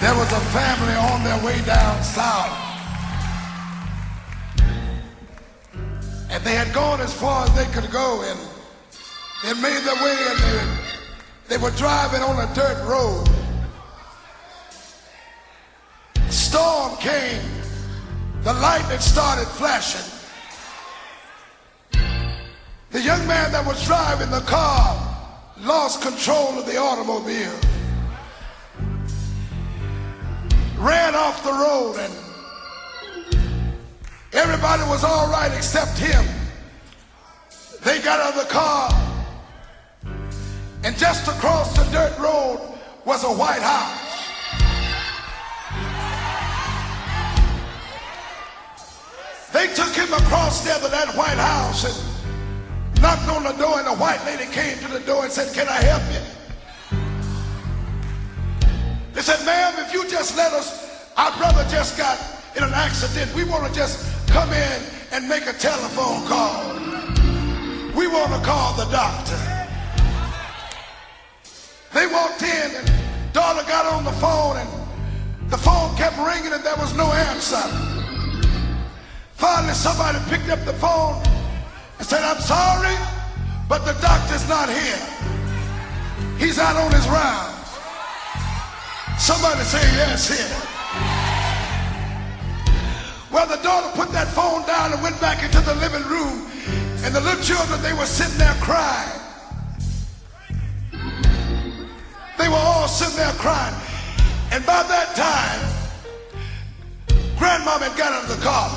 There was a family on their way down south, and they had gone as far as they could go, and they made their way, and they were driving on a dirt road. Storm came, the lightning started flashing. The young man that was driving the car lost control of the automobile, ran off the road, and everybody was all right except him. They got out of the car, and just across the dirt road was a white house. They took him across there to that white house and knocked on the door, and the white lady came to the door and said, "Can I help you?" They said, "Ma'am, if you just let us, our brother just got in an accident. We want to just come in and make a telephone call. We want to call the doctor." They walked in, and daughter got on the phone, and the phone kept ringing, and there was no answer. Finally, somebody picked up the phone and said, "I'm sorry, but the doctor's not here. He's out on his rounds." Somebody say yes here. Well, the daughter put that phone down and went back into the living room, and the little children, they were sitting there crying. They were all sitting there crying. And by that time, Grandmama had got out of the car.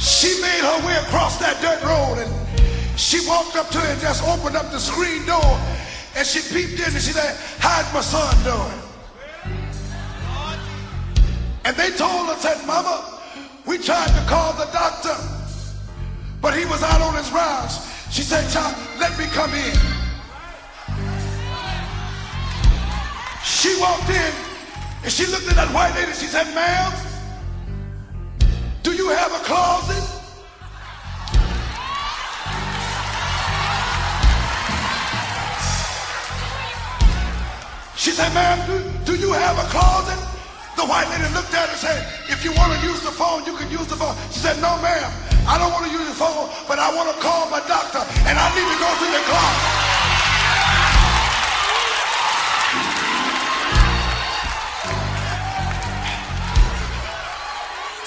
She made her way across that dirt road, and she walked up to it and just opened up the screen door, and she peeped in and she said, "How's my son doing?" And they told her, said, "Mama, we tried to call the doctor, but he was out on his rounds." She said, "Child, let me come in." She walked in and she looked at that white lady. She said, "Ma'am, do you have a closet?" She said, "Ma'am, do you have a closet?" The white lady looked at her and said, "If you want to use the phone, you can use the phone." She said, "No, ma'am, I don't want to use the phone, but I want to call my doctor, and I need to go to the closet."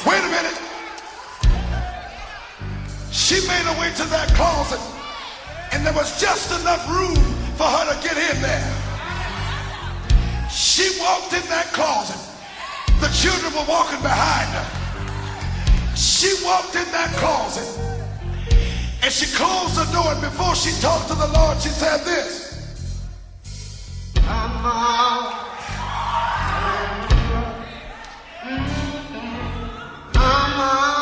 Wait a minute. She made her way to that closet, and there was just enough room for her to get in there. She walked in that closet. The children were walking behind her. She walked in that closet, and she closed the door, and before she talked to the Lord, she said this: "Come on. Come on.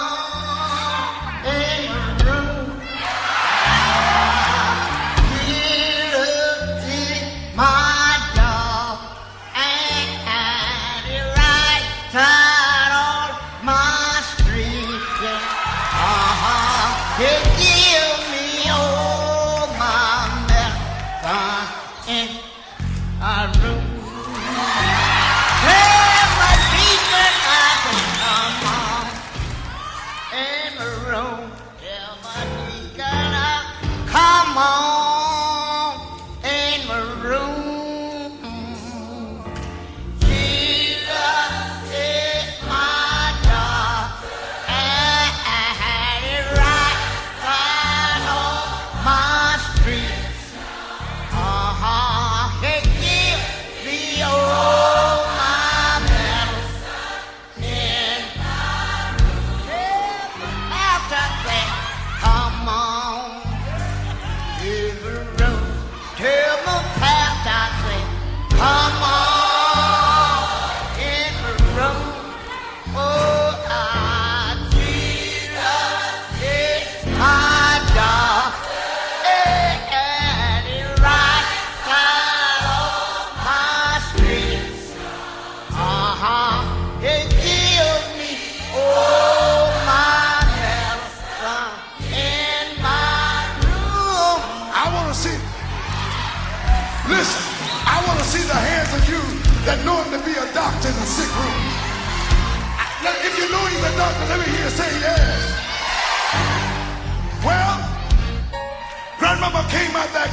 Come on in my room. Jesus is my doctor, and it right on my street. He gives me all my medicine in my room. After that.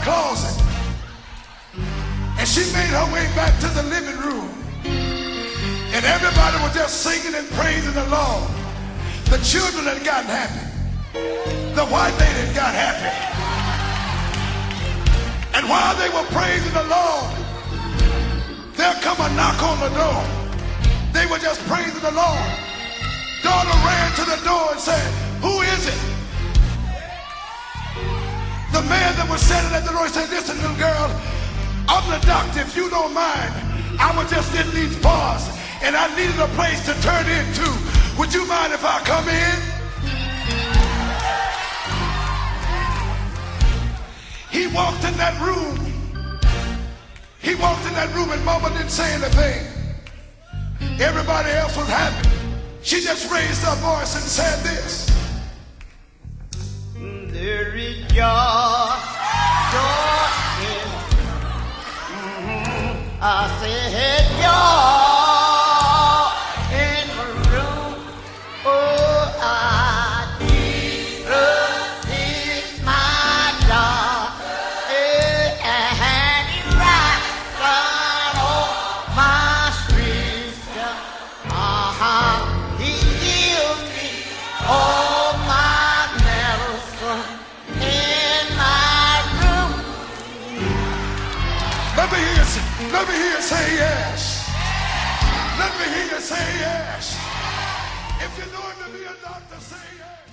closet. And she made her way back to the living room. And everybody was just singing and praising the Lord. The children had gotten happy. The white lady had got happy. And while they were praising the Lord, there come a knock on the door. They were just praising the Lord. Daughter ran to the door and said, "Who is it?" The man that was standing at the door said, "Listen, little girl, I'm the doctor. If you don't mind, I was just in these bars and I needed a place to turn into. Would you mind if I come in?" He walked in that room. He walked in that room and Mama didn't say anything. Everybody else was happy. She just raised her voice and said this. There is joy, joy in I said joy in the room. Oh, Jesus is my God, and He writes on my scripture. He gives me all my medicine in my room. Let me hear you say yes. Let me hear you say yes. If you know him to be a doctor, say yes.